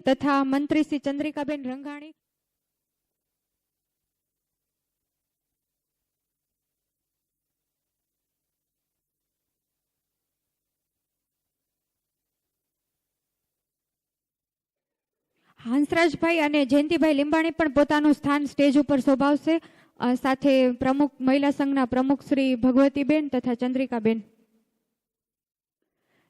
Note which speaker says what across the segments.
Speaker 1: તથા મંત્રી શ્રી ચંદ્રિકાબેન રંગાણી હંસરાજભાઈ અને જયંતિભાઈ લીંબાણી પણ પોતાનું સ્થાન સ્ટેજ ઉપર શોભાવશે. સાથે પ્રમુખ મહિલા સંઘના પ્રમુખ શ્રી ભગવતીબેન તથા ચંદ્રિકાબેન.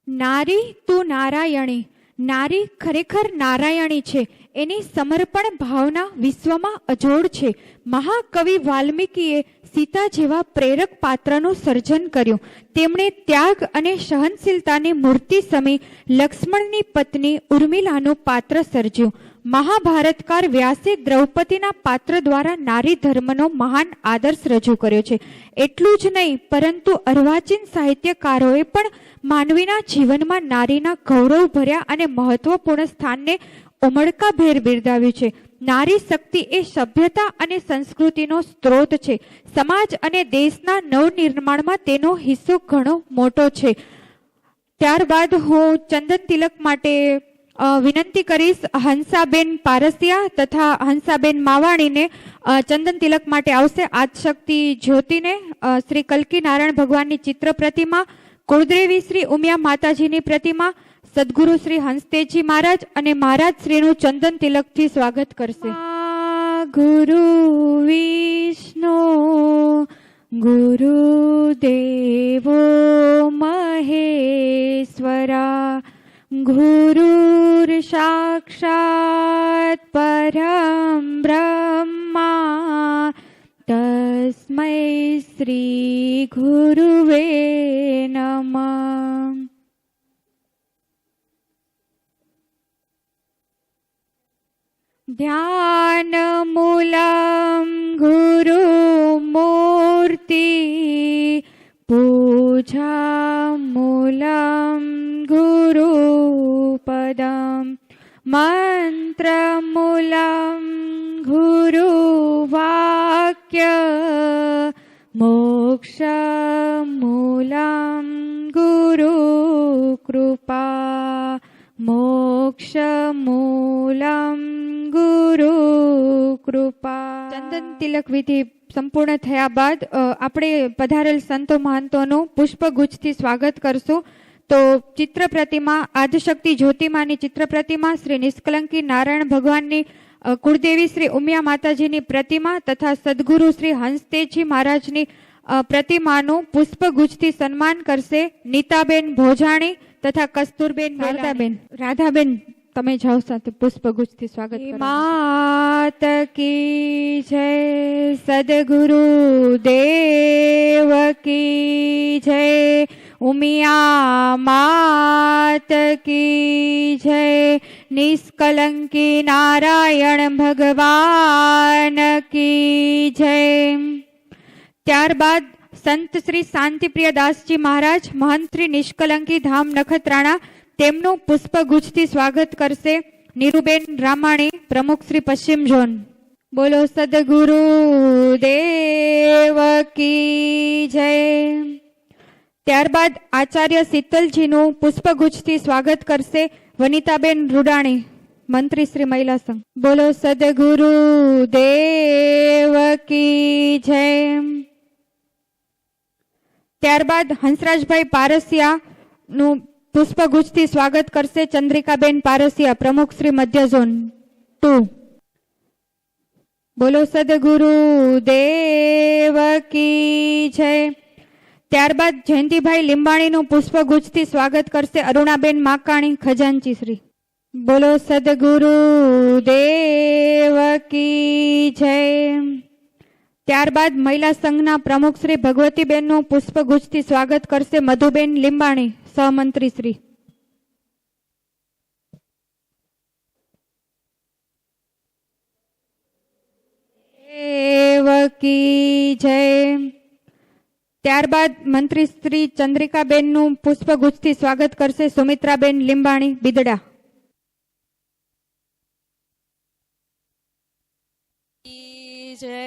Speaker 1: નારી તું નારાયણી, નારી ખરેખર નારાયણી છે. એની સમર્પણ ભાવના વિશ્વમાં અજોડ છે. મહાકવિ વાલ્મીકીએ સીતા જેવા પ્રેરક પાત્રનું સર્જન કર્યું. તેમણે ત્યાગ અને સહનશીલતાની મૂર્તિ સમી લક્ષ્મણની પત્ની ઉર્મિલાનું પાત્ર સર્જ્યું. મહાભારતકાર વ્યાસે દ્રૌપદીના પાત્ર દ્વારા નારી ધર્મનો મહાન આદર્શ રજૂ કર્યો છે. એટલું જ નહીં પરંતુ અર્વાચીન સાહિત્યકારોએ પણ માનવીના જીવનમાં નારીના ગૌરવભર્યા અને મહત્વપૂર્ણ સ્થાનને ઉમળકાભેર બિરદાવ્યું છે. નારી શક્તિ એ સભ્યતા અને સંસ્કૃતિનો સ્ત્રોત છે. સમાજ અને દેશના નવનિર્માણમાં તેનો હિસ્સો ઘણો મોટો છે. ત્યારબાદ હું ચંદન તિલક માટે વિનંતી કરીશ હંસાબેન પારસિયા તથા હંસાબેન માવાણીને ચંદન તિલક માટે આવશે. આદશક્તિ જ્યોતિને શ્રી કલ્કી નારાયણ ભગવાનની ચિત્ર પ્રતિમા, કુળદેવી શ્રી ઉમિયા માતાજીની પ્રતિમા, સદગુરુ શ્રી હંસતેજી મહારાજ અને મહારાજ શ્રીનું ચંદન તિલકથી સ્વાગત કરશે. ગુરુ વિષ્ણુ ગુરુદેવો મહેશ્વરા ગુરુર સાક્ષાત પરમ બ્રહ્મા તસ્મૈ શ્રી ગુરુવે નમઃ. ધ્યાન મૂલમ ગુરુ મૂર્તિ પૂજા મૂલમ ગુરુ પદમ મંત્ર મૂલમ ગુરુ વાક્ય મોક્ષ મૂલમ ગુરુ કૃપા મોક્ષ મૂલમ ગુરુ કૃપા. ચંદન તિલક વિધિ સંપૂર્ણ થયા બાદ આપણે પધારેલ સંતો મહંતોનું પુષ્પગુચ્છથી સ્વાગત કરશું. તો ચિત્ર પ્રતિમા આદશક્તિ જ્યોતિમાની ચિત્ર પ્રતિમા, શ્રી નિષ્કલંકી નારાયણ ભગવાનની, કુળદેવી શ્રી ઉમિયા માતાજીની પ્રતિમા તથા સદગુરુ શ્રી હંસતેજી મહારાજની પ્રતિમાનું પુષ્પગુચ્છથી સન્માન કરશે નીતાબેન ભોજાણી તથા કસ્તુરબેન રાધાબેન. તમે જાઓ સાથે પુષ્પગુચ્છથી સ્વાગત કરો. માત કી જય, સદગુરુ દેવ કી જય, ઉમિયા માત કી જય, નિષ્કલંકી નારાયણ ભગવાન કી જય. ત્યારબાદ સંત શ્રી શાંતિપ્રિય દાસજી મહારાજ, મહંત શ્રી નિષ્કલંકી ધામ નખત્રાણા, તેમનું પુષ્પગુચ્છથી સ્વાગત કરશે નીરુબેન રામાણી, પ્રમુખ શ્રી પશ્ચિમ ઝોન. બોલો સદગુરુ દેવ કી જય. ત્યારબાદ આચાર્ય શીતલજીનું પુષ્પગુચ્છથી સ્વાગત કરશે વનિતાબેન રૂડાણી, મંત્રી શ્રી મહિલા સંઘ. બોલો સદગુરુ દેવ કી જય. ત્યારબાદ હંસરાજભાઈ પારસિયાનું પુષ્પગુચ્છથી સ્વાગત કરશે ચંદ્રિકાબેન પારસિયા, પ્રમુખ શ્રી મધ્ય ઝોન 2. બોલો સદગુરુ દેવ કી જય. ત્યારબાદ જયંતિભાઈ લીંબાણીનું પુષ્પગુચ્છથી સ્વાગત કરશે અરુણાબેન માકાણી, ખજાનચી શ્રી. બોલો સદગુરુ દેવ કી જય. ત્યારબાદ મહિલા સંઘના પ્રમુખ શ્રી ભગવતીબેનનું પુષ્પગુચ્છથી સ્વાગત કરશે મધુબેન લીંબાણી, સહમંત્રી શ્રી. દેવ કી જય. ત્યારબાદ મંત્રી શ્રી ચંદ્રિકાબેનનું પુષ્પગુચ્છથી સ્વાગત કરશે સુમિત્રાબેન લીંબાણી, બિદડા.
Speaker 2: જય.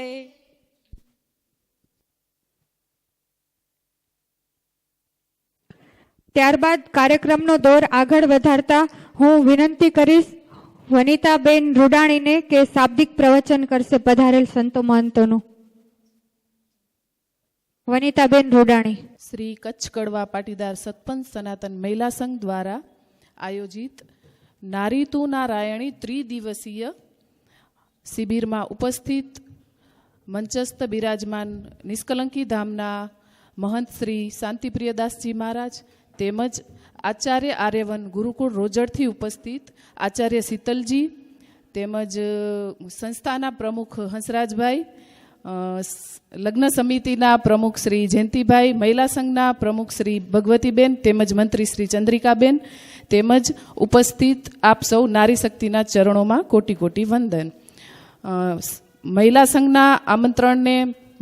Speaker 1: ત્યારબાદ કાર્યક્રમનો દોર આગળ વધારતા હું વિનંતી કરીશ વનિતાબેન રૂડાણીને કે શાબ્દિક પ્રવચન કરશે પધારેલ સંતો મહંતોનું. વનિતાબેન રૂડાણી.
Speaker 3: શ્રી કચ્છ કડવા પાટીદાર સતપંથ સનાતન મહિલા સંઘ દ્વારા આયોજિત નારી તું નારાયણી ત્રિદિવસીય શિબિરમાં ઉપસ્થિત મંચસ્થ બિરાજમાન નિષ્કલંકી ધામના મહંત શ્રી શાંતિપ્રિયદાસજી મહારાજ તેમજ આચાર્ય આર્યવન ગુરુકુળ રોજડથી ઉપસ્થિત આચાર્ય શીતલજી તેમજ સંસ્થાના પ્રમુખ હંસરાજભાઈ, લગ્ન સમિતિના પ્રમુખ શ્રી જયંતિભાઈ, મહિલા સંઘના પ્રમુખ શ્રી ભગવતીબેન તેમજ મંત્રી શ્રી ચંદ્રિકાબેન તેમજ ઉપસ્થિત આપ સૌ નારી શક્તિના ચરણોમાં કોટી કોટી વંદન. મહિલા સંઘના આમંત્રણને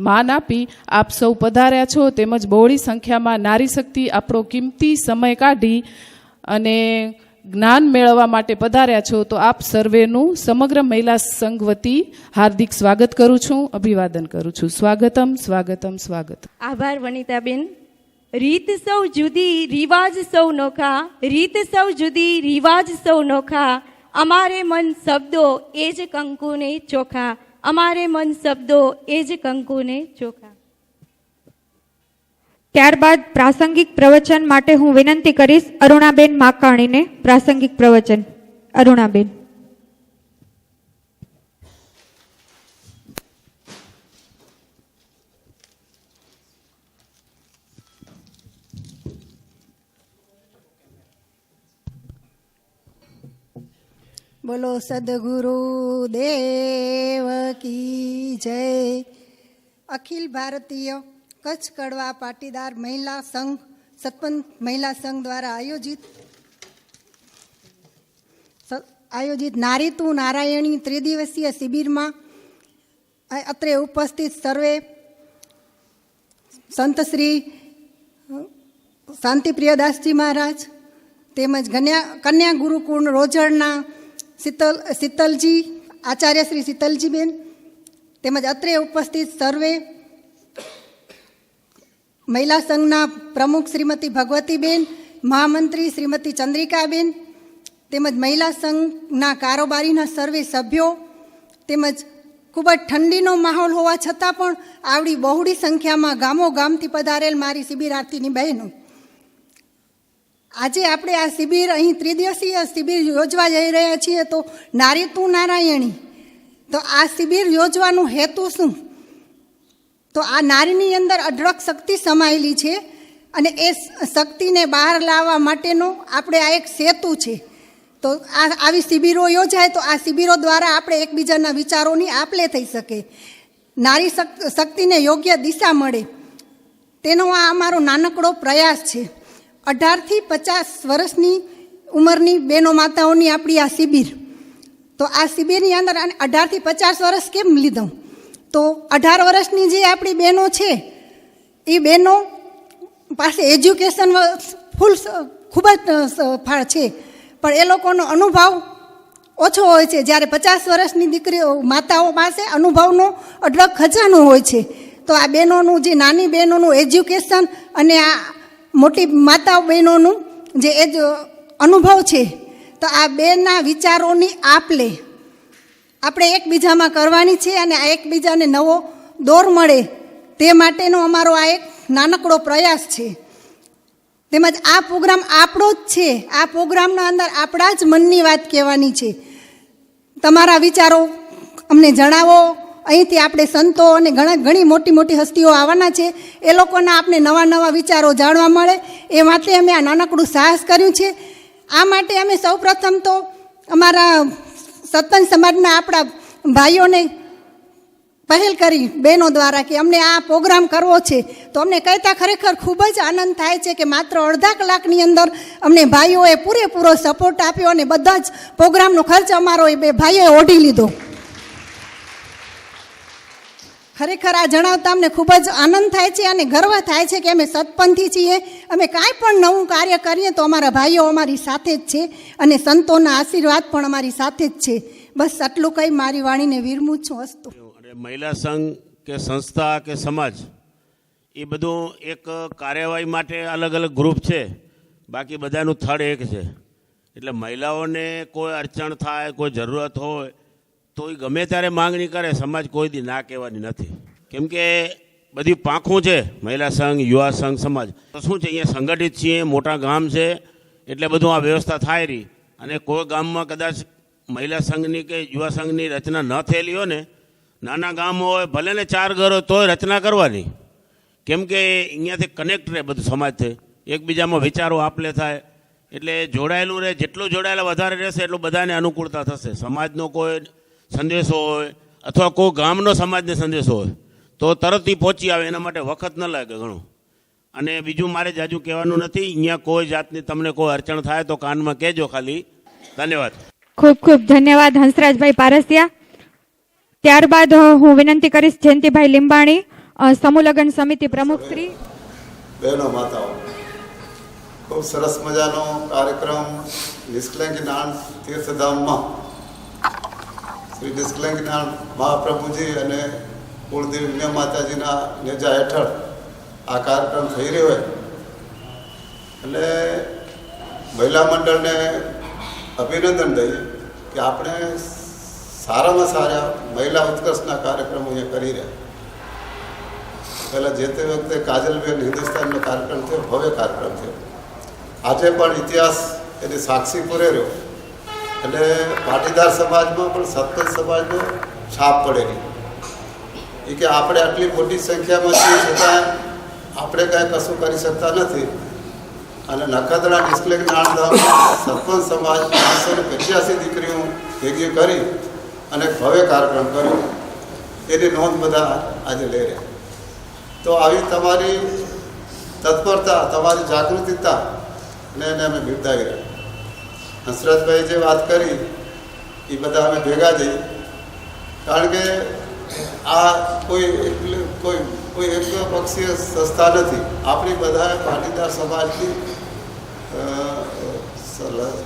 Speaker 3: માન આપી આપ સૌ પધાર્યા છો તેમજ બહોળી સંખ્યામાં નારી શક્તિ આપણો કિંમતી સમય કાઢી અને જ્ઞાન મેળવવા માટે પધાર્યા છો તો આપ સર્વેનું સમગ્ર મહિલા સંઘ વતી હાર્દિક સ્વાગત કરું છું, અભિવાદન કરું છું. સ્વાગતમ સ્વાગતમ સ્વાગત.
Speaker 4: આભાર વનિતાબેન. રીત સૌ જુદી રિવાજ સૌ નોખા, રીત સૌ જુદી રિવાજ સૌ નોખા, અમારે મન શબ્દો એ જ કંકુને ચોખા, અમારે મન શબ્દો એ જ કંકુને ચોખા.
Speaker 1: ત્યારબાદ પ્રાસંગિક પ્રવચન માટે હું વિનંતી કરીશ અરુણાબેન માકાણીને. પ્રાસંગિક પ્રવચન અરુણાબેન.
Speaker 5: બોલો સદગુરુ દેવ કી જય. અખિલ ભારતીય કચ્છ કડવા પાટીદાર મહિલા સંઘ સતપંથ મહિલા સંઘ દ્વારા આયોજિત નારી તું નારાયણી ત્રિદિવસીય શિબિરમાં અત્રે ઉપસ્થિત સર્વે સંત શ્રી શાંતિપ્રિયદાસજી મહારાજ તેમજ કન્યા ગુરુકુળ રોજડના શીતલજી, આચાર્ય શ્રી શીતલજીબેન તેમજ અત્રે ઉપસ્થિત સર્વે મહિલા સંઘના પ્રમુખ શ્રીમતી ભગવતીબેન, મહામંત્રી શ્રીમતી ચંદ્રિકાબેન તેમજ મહિલા સંઘના કારોબારીના સર્વે સભ્યો તેમજ ખૂબ જ ઠંડીનો માહોલ હોવા છતાં પણ આવડી બહોળી સંખ્યામાં ગામો ગામથી પધારેલ મારી શિબિરાર્થીની બહેનો, આજે આપણે આ શિબિર અહીં ત્રિદિવસીય શિબિર યોજવા જઈ રહ્યા છીએ તો નારી તું નારાયણી. તો આ શિબિર યોજવાનું હેતુ શું? તો આ નારીની અંદર અઢળક શક્તિ સમાયેલી છે અને એ શક્તિને બહાર લાવવા માટેનો આપણે આ એક સેતુ છે. તો આવી શિબિરો યોજાય તો આ શિબિરો દ્વારા આપણે એકબીજાના વિચારોની આપ-લે થઈ શકે, નારી શક્તિને યોગ્ય દિશા મળે, તેનો આ અમારો નાનકડો પ્રયાસ છે. 18થી 50 વર્ષની ઉંમરની બહેનો માતાઓની આપણી આ શિબિર. તો આ શિબિરની અંદર 18થી 50 વર્ષ કેમ લીધું? તો 18 વર્ષની જે આપણી બહેનો છે એ બહેનો પાસે એજ્યુકેશન ખૂબ જ ફાળ છે, પણ એ લોકોનો અનુભવ ઓછો હોય છે. જ્યારે 50 વર્ષની દીકરીઓ માતાઓ પાસે અનુભવનો અઢળક ખજાનો હોય છે. તો આ બહેનોનું જે નાની બહેનોનું એજ્યુકેશન અને આ મોટી માતા બહેનોનું જે અનુભવ છે, તો આ બેના વિચારોની આપ-લે આપણે એકબીજામાં કરવાની છે અને આ એકબીજાને નવો દોર મળે તે માટેનો અમારો આ એક નાનકડો પ્રયાસ છે. તેમજ આ પ્રોગ્રામ આપણો જ છે. આ પ્રોગ્રામના અંદર આપણા જ મનની વાત કહેવાની છે. તમારા વિચારો અમને જણાવો. અહીંથી આપણે સંતો અને ઘણી મોટી મોટી હસ્તીઓ આવવાના છે, એ લોકોના આપણે નવા નવા વિચારો જાણવા મળે એ માટે અમે આ નાનકડું સાહસ કર્યું છે. આ માટે અમે સૌપ્રથમ તો અમારા સત્સંગ સમાજના આપણા ભાઈઓને પહેલ કરી બહેનો દ્વારા કે અમને આ પ્રોગ્રામ કરવો છે. તો અમને કહેતા ખરેખર ખૂબ જ આનંદ થાય છે કે માત્ર અડધા કલાકની અંદર અમને ભાઈઓએ પૂરેપૂરો સપોર્ટ આપ્યો અને બધા જ પ્રોગ્રામનો ખર્ચ અમારો એ બે ભાઈઓએ ઓઢી લીધો. ખરેખર આ જણાવતા અમને ખૂબ જ આનંદ થાય છે અને ગર્વ થાય છે કે અમે સતપંથી છીએ. અમે કાંઈ પણ નવું કાર્ય કરીએ તો અમારા ભાઈઓ અમારી સાથે જ છે અને સંતોના આશીર્વાદ પણ અમારી સાથે જ છે. બસ આટલું કહી મારી વાણીને વિરમું છું. અસ્તુ.
Speaker 6: મહિલા સંઘ કે સંસ્થા કે સમાજ એ બધું એક કાર્યવાહી માટે અલગ અલગ ગ્રુપ છે, બાકી બધાનું થડ એક છે. એટલે મહિલાઓને કોઈ અડચણ થાય, કોઈ જરૂરત હોય તો એ ગમે ત્યારે માંગણી કરે, સમાજ કોઈ દી ના કહેવાની નથી. કેમ કે બધી પાંખું છે, મહિલા સંઘ, યુવા સંઘ, સમાજ. તો શું છે, અહીંયા સંગઠિત છીએ, મોટા ગામ છે, એટલે બધું આ વ્યવસ્થા થાય રહી. અને કોઈ ગામમાં કદાચ મહિલા સંઘની કે યુવા સંઘની રચના ન થયેલી હોય ને, નાના ગામ હોય, ભલે ને 4 ઘર હોય, તોય રચના કરવાની. કેમ કે અહીંયાથી કનેક્ટ રહે બધું સમાજથી, એકબીજામાં વિચારો આપલે થાય, એટલે જોડાયેલું રહે. જેટલું જોડાયેલા વધારે રહેશે એટલું બધાને અનુકૂળતા થશે. સમાજનો કોઈ સંદેશો હોય અથવા કોઈ ગામનો સમાજને સંદેશો હોય તો તરત પહોંચી આવે, એના માટે વખત ન લાગે ઘણું. અને બીજું મારે જાજુ કહેવાનું નથી. અહીંયા કોઈ જાતની તમને કોઈ અડચણ થાય તો કાનમાં કહેજો ખાલી. ધન્યવાદ.
Speaker 1: ખૂબ ખૂબ ધન્યવાદ હંસરાજભાઈ પારસિયા. ત્યારબાદ હું વિનંતી કરીશ જયંતિભાઈ લીંબાણી, સમૂહ લગ્ન સમિતિ પ્રમુખ શ્રી.
Speaker 7: બહેનો માતાઓ, ખૂબ સરસ મજાનો કાર્યક્રમ નિષ્કલંક જ્ઞાન તીર્થધામમાં શ્રી નિષ્કલંક જ્ઞાન મહાપ્રભુજી અને કુળદેવી ઉમિયા માતાજીના નેજા હેઠળ આ કાર્યક્રમ થઈ રહ્યો હોય એટલે મહિલા મંડળને અભિનંદન દઈએ કે આપણે સારામાં સારા મહિલા ઉત્કર્ષના કાર્યક્રમો અહીંયા કરી રહ્યા. પહેલાં જે તે વખતે કાજલબેન હિન્દુસ્તાનનો કાર્યક્રમ થયો, ભવ્ય કાર્યક્રમ થયો. આજે પણ ઇતિહાસ એની સાક્ષી પૂરે રહ્યો. એટલે પાટીદાર સમાજમાં પણ સતત સમાજનો છાપ પડેલી એ કે આપણે આટલી મોટી સંખ્યામાં છીએ છતાં આપણે કાંઈ કશું કરી શકતા નથી. અને નખત્રાણા નિષ્કલંક જ્ઞાનધામમાં સરપંચ સમાજ 585 દીકરીઓ ભેગી કરી અને ભવ્ય કાર્યક્રમ કર્યો. એની નોંધ બધા આજે લઈ રહ્યા. તો આવી તમારી તત્પરતા, તમારી જાગૃતિતા ને એને અમે બિરદાવી રહ્યા. હંસરાજભાઈ જે વાત કરી એ બધા અમે ભેગા જઈએ, કારણ કે આ કોઈ એક પક્ષીય સંસ્થા નથી. આપણી બધા પાટીદાર સમાજની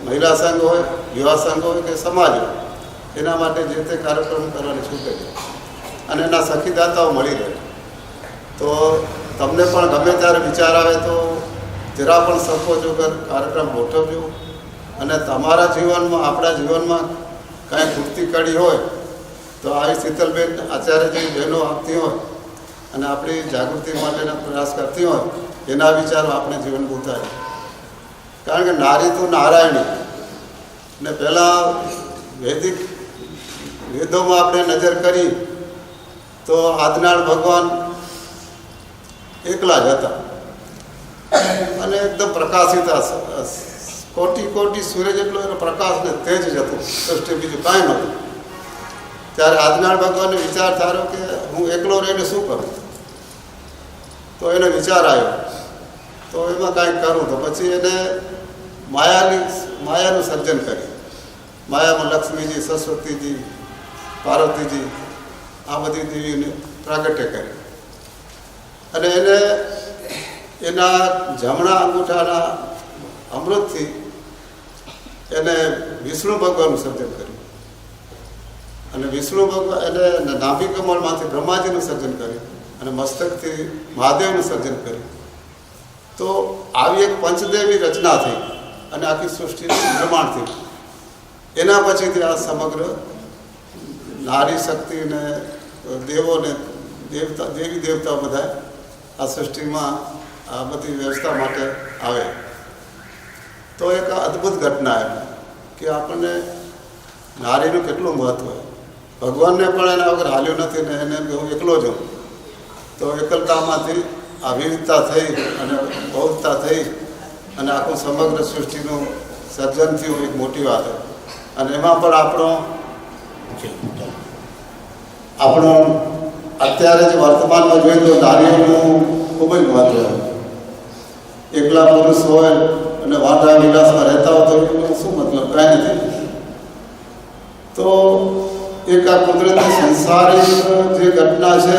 Speaker 7: મહિલા સંઘ હોય, યુવા સંઘ હોય કે સમાજ હોય, એના માટે જે તે કાર્યક્રમ કરવાની છૂટ છે અને એના સખીદાતાઓ મળી રહે. તો તમને પણ ગમે ત્યારે વિચાર આવે તો જરા પણ સંકોચ વગર કાર્યક્રમ ગોઠવજો. અને તમારા જીવનમાં, આપણા જીવનમાં કાંઈ ખૂટતી કડી હોય તો આવી શીતલબેન આચાર્ય જેવી બહેનો આપતી હોય અને આપણી જાગૃતિ માટેના પ્રયાસ કરતી હોય, એના વિચારો આપણે જીવન ઉતારે. કારણ કે નારી તો નારાયણી ને પહેલાં વૈદિક વેદોમાં આપણે નજર કરી તો આદનાળ ભગવાન એકલા જ હતા અને એકદમ પ્રકાશિત, કોટી સૂર્ય જેટલો એનો પ્રકાશ ને તેજ જ હતું, સૃષ્ટિ બીજું કાંઈ નહોતું. ત્યારે આદનાળ ભગવાનને વિચાર થયો કે હું એકલો રહીને શું કરું. તો એને વિચાર આવ્યો તો એમાં કાંઈક કરું. તો પછી એને માયાનું સર્જન કર્યું. માયામાં લક્ષ્મીજી, સરસ્વતીજી, પાર્વતીજી આ બધી દેવીઓને પ્રાગટ્ય કર્યું. અને એને એના જમણા અંગૂઠાના અમૃતથી એને વિષ્ણુ ભગવાનનું સર્જન કર્યું. અને વિષ્ણુ ભગવાન એને નાભી કમળમાંથી બ્રહ્માજીનું સર્જન કર્યું અને મસ્તકથી મહાદેવનું સર્જન કર્યું. તો આવી એક પંચદેવી રચના થઈ અને આખી સૃષ્ટિનું નિર્માણ થયું. એના પછીથી આ સમગ્ર નારી શક્તિને દેવોને દેવી દેવતાઓ બધા આ સૃષ્ટિમાં આ બધી વ્યવસ્થા માટે આવે. તો એક અદ્ભુત ઘટના એમ કે આપણને નારીનું કેટલું મહત્ત્વ હોય. ભગવાનને પણ એના વગર હાલ્યું નથી ને એને હું એકલો જ હું. તો એકલતામાંથી આ વિવિધતા થઈ અને બહુતતા થઈ અને આખું સમગ્ર સૃષ્ટિનું સર્જન થયું, એક મોટી વાત. અને એમાં પણ આપણો અત્યારે જે વર્તમાનમાં જોઈએ તો નારીઓનું ખૂબ જ મહત્વ હોય. એકલા પુરુષ હોય અને વાંઢા વિલાસમાં રહેતા હોય તો એનો શું મતલબ? કાંઈ નથી. તો એક આ કુદરતી સંસારિક જે ઘટના છે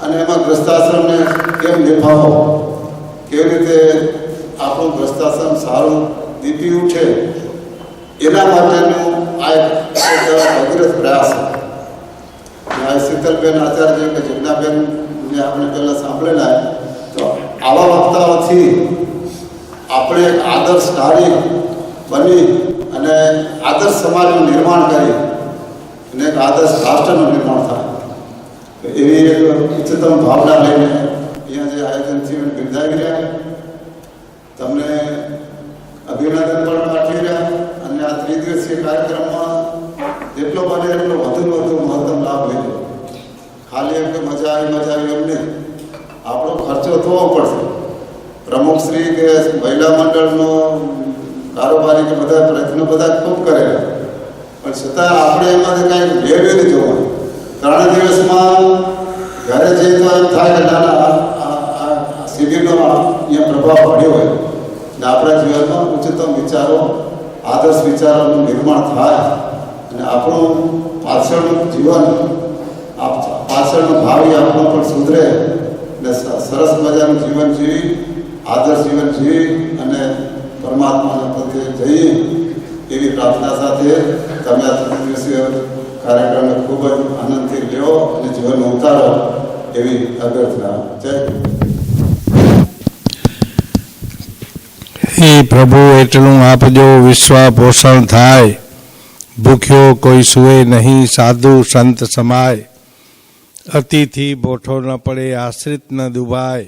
Speaker 7: અને એમાં ગ્રસ્તાશ્રમને કેમ નિભાવો, કેવી રીતે આપણું ગ્રસ્તાશ્રમ સારું દીપી ઉઠે, એના માટેનું આ એક ભગીરથ પ્રયાસ. આ શીતલબેન આચાર્ય કે જિજ્ઞાબેનને આપણે પહેલાં સાંભળેલા. તો આવા વક્તાઓથી આપણે એક આદર્શ નારી બની અને આદર્શ સમાજનું નિર્માણ કરી અને એક આદર્શ રાષ્ટ્રનું નિર્માણ થાય એવી એક ઉચ્ચતમ ભાવના લઈને અહીંયા જે આયોજન થયું બિરદાવી રહ્યા. તમને અભિનંદન પણ પાઠવી રહ્યા અને આ ત્રિદિવસીય કાર્યક્રમમાં જેટલો બને એટલો વધુ મહત્તમ લાભ લેજો. ખાલી એમ કે મજા આવી એમ નહીં, આપણો ખર્ચો થવો પડશે. પ્રમુખશ્રી કે મહિલા મંડળનો કારોબારી કે બધા પ્રયત્નો બધા ખૂબ કરેલા, પણ છતાં આપણે એમાંથી કાંઈ ભેળવી નહીં જોવાનું. 3 દિવસમાં ઘરે જઈએ તો એમ થાય કે નાના આ શિબિરનો અહીંયા પ્રભાવ પડ્યો હોય ને આપણા જીવનમાં ઉચ્ચતમ વિચારો, આદર્શ વિચારોનું નિર્માણ થાય અને આપણું પાછળનું જીવન, પાછળનું ભાવિ આપણું પણ સુધરે ને સરસ મજાનું જીવન જીવી, આદર્શ જીવન જીવી અને પરમાત્માના પ્રત્યે જઈએ એવી પ્રાર્થના સાથે તમે આ ત્રિદિવસીય કાર્યક્રમને ખૂબ જ આનંદથી લ્યો અને જીવન ઉતારો એવી અભ્યર્થના. જય
Speaker 8: હે પ્રભુ, એટલું આપજો વિશ્વ પોષણ થાય. ભૂખ્યો કોઈ સુએ નહીં, સાધુ સંત સમાય. અતિથિ બોઠો ન પડે, આશ્રિત ન દુભાય.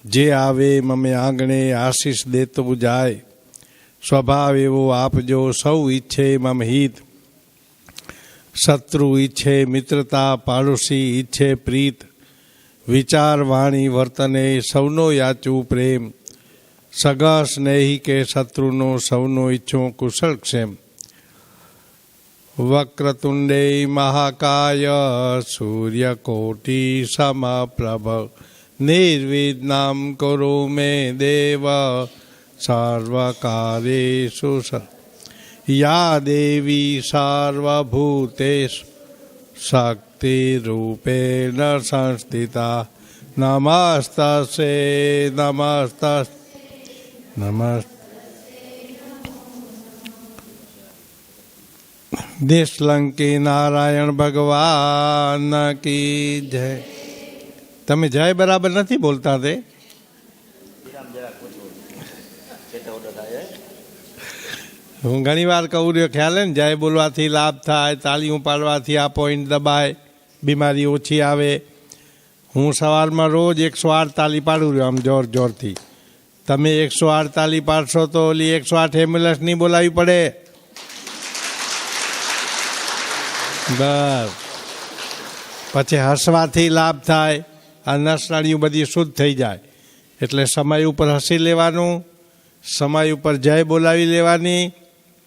Speaker 8: જે આવે મમે આંગણે, આશીષ દેતો જાય. સ્વભાવ એવો આપજો, સૌ ઈચ્છે મમ હિત. શત્રુ ઈચ્છે મિત્રતા, પાડોશી ઈચ્છે પ્રીત. વિચાર વાણી વર્તને, સૌનો યાચું પ્રેમ. સગા સ્નેહી કે શત્રુનો, સૌનો ઈચ્છો કુશળ ક્ષેમ. વક્રતુંડે મહાકાય, સૂર્યકોટી સમપ્રભ. નિર્વિઘ્नं કુરુ મે દેવ, સર્વકાર્યેષુ યા દેવી સર્વભૂતેષુ શક્તિરૂપેણ સંસ્થિતા. નમસ્તસ્તે નમસ્તસ્તે નમસ્તે. નિષ્કલંકી નારાયણ ભગવાન કી જય. તમે જય બરાબર નથી બોલતા તે. હું ઘણી વાર કહું રહ્યો, ખ્યાલ ને જય બોલવાથી લાભ થાય, તાળીઓ પાડવાથી આ પોઈન્ટ દબાય, બીમારી ઓછી આવે. હું સવારમાં રોજ 108 તાળી પાડું રહ્યો આમ જોરથી. તમે 108 તાળી પાડશો તો ઓલી 108 એમ્બ્યુલન્સ નહીં બોલાવી પડે. બસ પછી હસવાથી લાભ થાય, આ નસનાળીઓ બધી શુદ્ધ થઈ જાય. એટલે સમય ઉપર હસી લેવાનું, સમય ઉપર જય બોલાવી લેવાની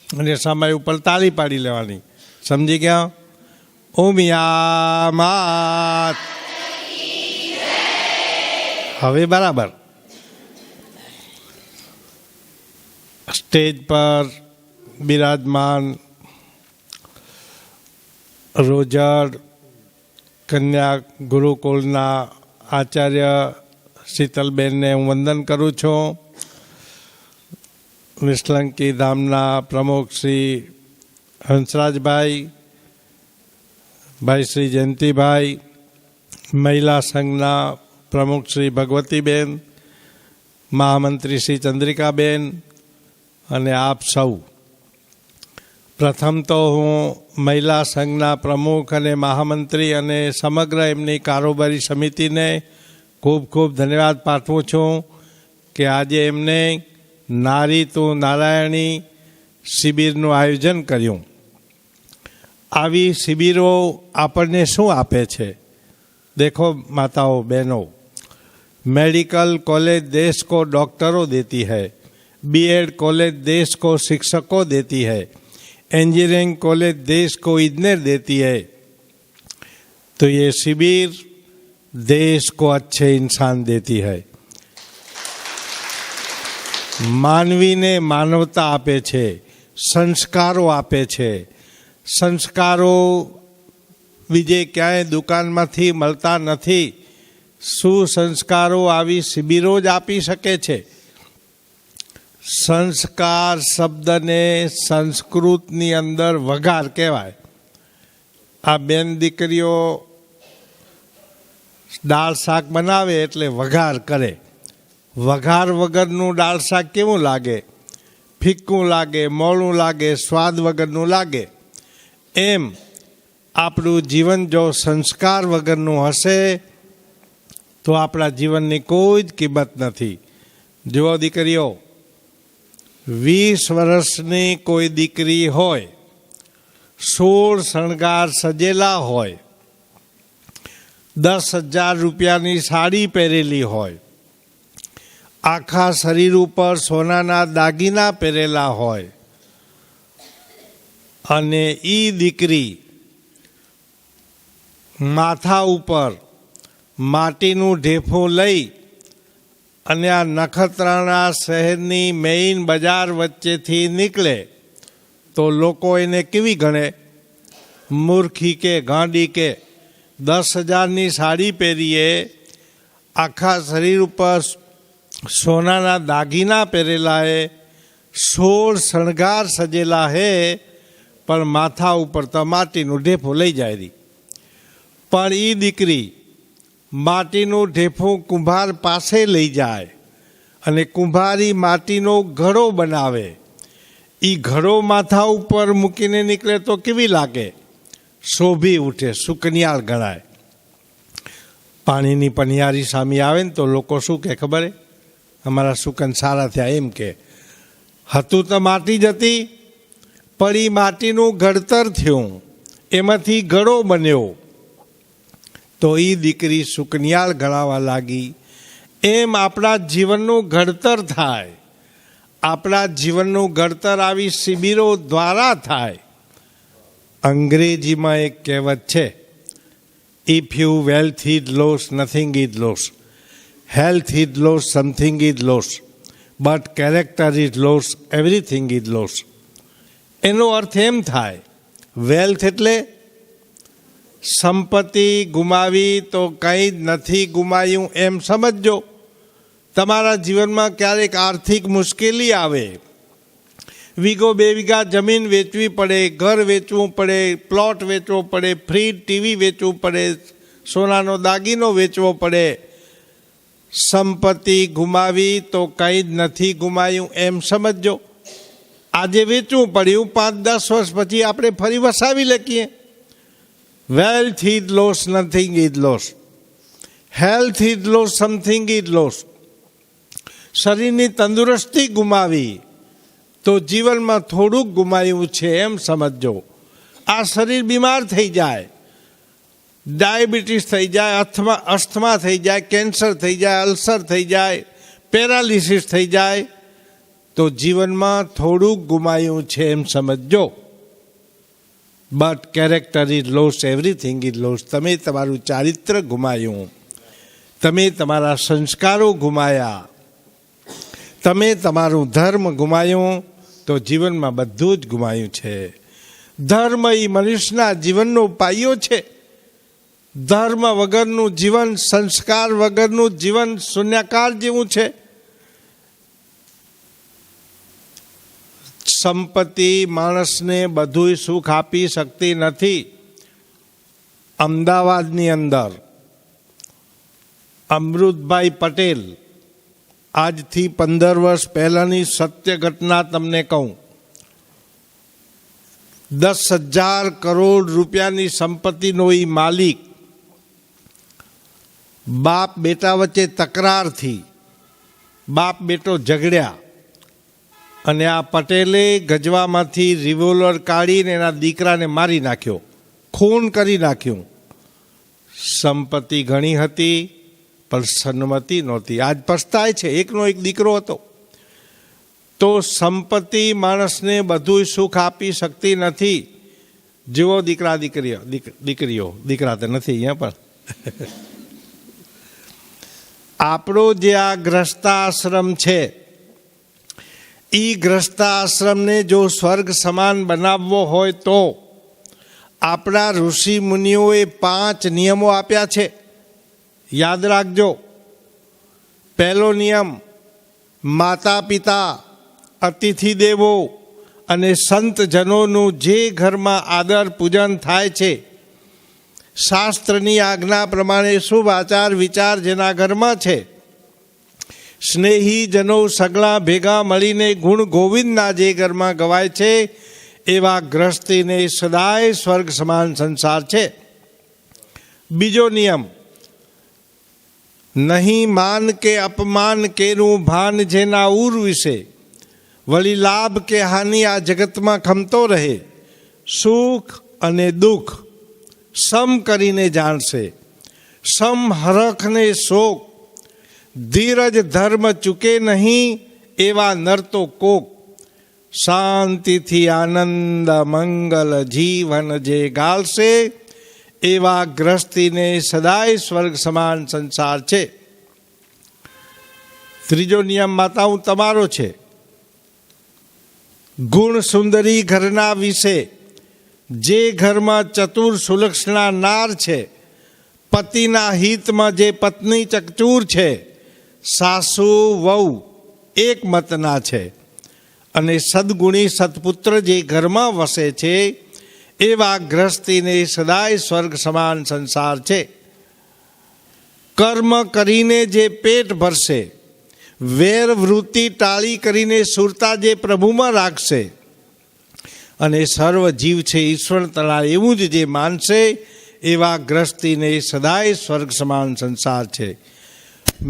Speaker 8: અને સમય ઉપર તાળી પાડી લેવાની. સમજી ગયા? ઉમિયા માત. હવે બરાબર. સ્ટેજ પર બિરાજમાન રોજડ કન્યા ગુરુકુળના આચાર્ય શીતલબેનને હું વંદન કરું છું. નિષ્કલંકી ધામના પ્રમુખ શ્રી હંસરાજભાઈ, ભાઈ શ્રી જયંતિભાઈ, મહિલા સંઘના પ્રમુખ શ્રી ભગવતીબેન, મહામંત્રી શ્રી ચંદ્રિકાબેન અને આપ સૌ. પ્રથમ તો હું મહિલા સંઘના પ્રમુખ અને મહામંત્રી અને સમગ્ર એમની કારોબારી સમિતિને ખૂબ ખૂબ ધન્યવાદ પાઠવું છું કે આજે એમને નારી તું નારાયણી શિબિરનું આયોજન કર્યું. આવી શિબિરો આપણને શું આપે છે? देखो माताओं बहनों, मेडिकल कॉलेज देश को डॉक्टरों देती है, बीएड कॉलेज देश को शिक्षकों देती है, इंजीनियरिंग कॉलेज देश को इंजीनियर देती है. तो ये शिविर देश को अच्छे इंसान देती है. मानवी ने मानवता आपे छे, संस्कारों आपे छे. संस्कारों બીજે ક્યાંય દુકાનમાંથી મળતા નથી. સુસંસ્કારો આવી શિબિરો જ આપી શકે છે. સંસ્કાર શબ્દને સંસ્કૃતની અંદર વઘાર કહેવાય. આ બેન દીકરીઓ દાળ શાક બનાવે એટલે વઘાર કરે. વઘાર વગરનું દાળ શાક કેવું લાગે? ફિક્કું લાગે, મોડું લાગે, સ્વાદ વગરનું લાગે. એમ આપણું જીવન જો સંસ્કાર વગરનું હશે તો આપણા જીવનની કોઈ જ કિંમત નથી. જુઓ દીકરીઓ, 20 વર્ષની કોઈ દીકરી હોય, 16 શણગાર સજેલા હોય, 10,000 રૂપિયાની સાડી પહેરેલી હોય, આખા શરીર ઉપર સોનાના દાગીના પહેરેલા હોય, અને એ દીકરી માથા ઉપર માટીનું ઢેફું લઈ અને આ નખત્રાણા શહેરની મેઇન બજાર વચ્ચેથી નીકળે તો લોકો એને કેવી ગણે? મૂર્ખી કે ગાંડી કે. 10,000ની સાડી પહેરીએ, આખા શરીર ઉપર સોનાના દાગીના પહેરેલા હે, 16 શણગાર સજેલા હે, પણ માથા ઉપર તો માટીનું ઢેફું લઈ જાય રહી. પણ એ દીકરી માટીનું ઢેફું કુંભાર પાસે લઈ જાય અને કુંભારી માટીનો ઘડો બનાવે. એ ઘડો માથા ઉપર મૂકીને નીકળે તો કેવી લાગે? શોભી ઉઠે, સુકન્યાળ ગણાય. પાણીની પનિયારી સામે આવે ને તો લોકો શું કહે ખબર? અમારા સુકન સારા થયા એમ કે. હતું તો માટી જ હતી, પણ એ માટીનું ઘડતર થયું, એમાંથી ઘડો બન્યો તો એ દીકરી સુકન્યાળ ગણાવા લાગી. એમ આપણા જીવનનું ઘડતર થાય. આપણા જીવનનું ઘડતર આવી શિબિરો દ્વારા થાય. અંગ્રેજીમાં એક કહેવત છે, if you wealth is loss, nothing is loss. Health is loss, something is loss. But character is loss, everything is loss. એનો અર્થ એમ થાય, વેલ્થ એટલે સંપત્તિ ગુમાવી તો કંઈ જ નથી ગુમાયું એમ સમજજો. તમારા જીવનમાં ક્યારેક આર્થિક મુશ્કેલી આવે, 1-2 વીઘા જમીન વેચવી પડે, ઘર વેચવું પડે, પ્લોટ વેચવો પડે, ફ્રીજ ટીવી વેચવું પડે, સોનાનો દાગીનો વેચવો પડે. સંપત્તિ ગુમાવી તો કંઈ જ નથી ગુમાયું એમ સમજજો. આજે વેચવું પડ્યું, 5-10 વર્ષ પછી આપણે ફરી વસાવી લખીએ. Wealth is loss, nothing is loss. Health is loss, something is loss. શરીરની તંદુરસ્તી ગુમાવી તો જીવનમાં થોડુંક ગુમાયું છે એમ સમજજો. આ શરીર બીમાર થઈ જાય, ડાયાબિટીસ થઈ જાય, અસ્થમા થઈ જાય, કેન્સર થઈ જાય, અલ્સર થઈ જાય, પેરાલિસિસ થઈ જાય તો જીવનમાં થોડુંક ગુમાયું છે એમ સમજજો. But character is loss, everything is loss. તમે તમારું ચારિત્ર ગુમાયું, તમે તમારા સંસ્કારો ગુમાયા, તમે તમારું ધર્મ ગુમાયું તો જીવનમાં બધું જ ગુમાયું છે. ધર્મ એ મનુષ્યના જીવનનો પાયો છે. ધર્મ વગરનું જીવન, સંસ્કાર વગરનું જીવન શૂન્યાકાર જેવું છે. સંપત્તિ માણસને બધું સુખ આપી શકતી નથી. અમદાવાદની અંદર અમૃતભાઈ પટેલ, આજથી 15 વર્ષ પહેલાંની સત્ય ઘટના તમને કહું, 10,000 કરોડ રૂપિયાની સંપત્તિનો એ માલિક, બાપ બેટા વચ્ચે તકરારથી બાપ બેટો ઝઘડ્યા અને આ પટેલે ગજવામાંથી રિવોલ્વર કાઢીને એના દીકરાને મારી નાખ્યો, ખૂન કરી નાખ્યું. સંપત્તિ ઘણી હતી પણ સન્મતિ નહોતી. આજ પછતાય છે. એકનો એક દીકરો હતો. તો સંપત્તિ માણસને બધું સુખ આપી શકતી નથી. જેવો દીકરા દીકરીઓ દીકરા તો નથી અહીંયા, પણ આપણો જે આ ગ્રસ્તાશ્રમ છે, એ ગ્રસ્તાશ્રમને જો સ્વર્ગ સમાન બનાવવો હોય તો આપણા ઋષિ મુનિઓએ 5 નિયમો આપ્યા છે. યાદ રાખજો. પહેલો નિયમ, માતા પિતા, અતિથિ દેવો અને સંતજનોનું જે ઘરમાં આદર પૂજન થાય છે, શાસ્ત્રની આજ્ઞા પ્રમાણે શુભ આચાર વિચાર જેના ઘરમાં છે, સ્નેહીજનો સગળા ભેગા મળીને ગુણ ગોવિંદના જે ઘરમાં ગવાય છે એવા ગ્રસ્તીને સદાય સ્વર્ગ સમાન સંસાર છે. બીજો નિયમ, નહીં માન કે અપમાન કેનું ભાન જેના ઉર વિશે, વળી લાભ કે હાનિ આ જગતમાં ખમતો રહે, સુખ અને દુઃખ સમ કરીને જાણશે, સમ હરખ ને શોક, ધીરજ ધર્મ ચૂકે નહીં એવા નર તો કોક, શાંતિથી આનંદ મંગલ જીવન જે ગાળશે એવા ગ્રસ્તીને સદાય સ્વર્ગ સમાન સંસાર છે. ત્રીજો નિયમ માતાઓ તમારો છે. ગુણ સુંદરી ઘરના વિશે, જે ઘરમાં ચતુર સુલક્ષણા નાર છે, પતિના હિતમાં જે પત્ની ચકચૂર છે, સાસુ વહુ એક મતના છે, અને સદગુણી સત્પુત્ર જે ઘરમાં વસે છે એવા ગ્રસ્તીને સદાય સ્વર્ગ સમાન સંસાર છે. કર્મ કરીને જે પેટ ભરશે, વેર વૃત્તિ ટાળી કરીને સુરતા જે પ્રભુમાં રાખશે, અને સર્વ જીવ છે ઈશ્વર તળા એવું જ જે માનશે એવા ગ્રસ્તીને સદાય સ્વર્ગ સમાન સંસાર છે.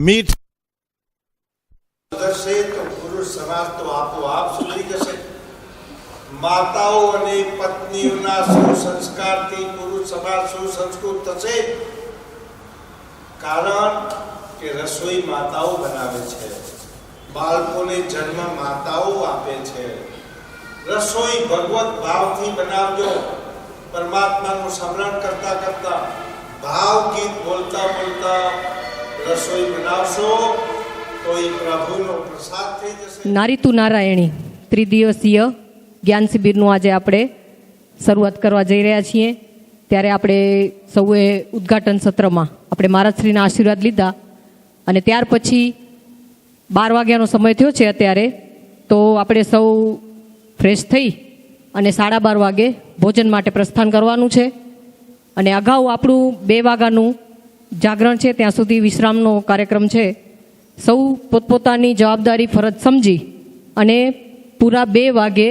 Speaker 8: મીઠ
Speaker 9: સુધરશે તો પુરુષ સમાજ તો આપોઆપ સુધરી જશે. માતાઓ અને પત્નીઓના સુસંસ્કારથી પુરુષ સમાજ સુસંસ્કૃત થશે. કારણ કે રસોઈ માતાઓ બનાવે છે, બાળકોને જન્મ માતાઓ આપે છે. રસોઈ ભગવત ભાવથી બનાવજો. પરમાત્માનું સ્મરણ કરતા કરતા ભાવ ગીત બોલતા બોલતા રસોઈ બનાવશો તો એ પ્રભુનો પ્રસાદ થઈ જશે.
Speaker 4: નારી તું નારાયણી ત્રિદિવસીય જ્ઞાન શિબિરનું આજે આપણે શરૂઆત કરવા જઈ રહ્યા છીએ. ત્યારે આપણે સૌએ ઉદ્ઘાટન સત્રમાં આપણે મહારાજશ્રીના આશીર્વાદ લીધા, અને ત્યાર પછી 12 વાગ્યાનો સમય થયો છે અત્યારે. તો આપણે સૌ ફ્રેશ થઈ અને 12:30 વાગે ભોજન માટે પ્રસ્થાન કરવાનું છે. અને અગાઉ આપણું 2 વાગ્યાનું જાગરણ છે, ત્યાં સુધી વિશ્રામનો કાર્યક્રમ છે. સૌ પોતપોતાની જવાબદારી ફરજ સમજી અને પૂરા 2 વાગે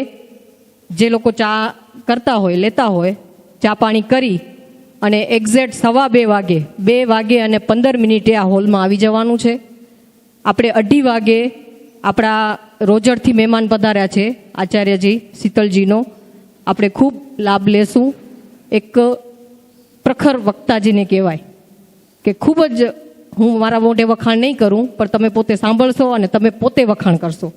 Speaker 4: જે લોકો ચા કરતા હોય લેતા હોય ચા પાણી કરી અને એક્ઝેક્ટ 2:15 વાગે અને 15 મિનિટે આ હોલમાં આવી જવાનું છે. આપણે 2:30 વાગે આપણા રોજડથી મહેમાન પધાર્યા છે આચાર્યજી શીતલજીનો આપણે ખૂબ લાભ લેશું. એક પ્રખર વક્તાજીને કહેવાય કે ખૂબ જ, હું મારા મોઢે વખાણ નહીં કરું, પણ તમે પોતે સાંભળશો અને તમે પોતે વખાણ કરશો.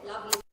Speaker 4: લાભ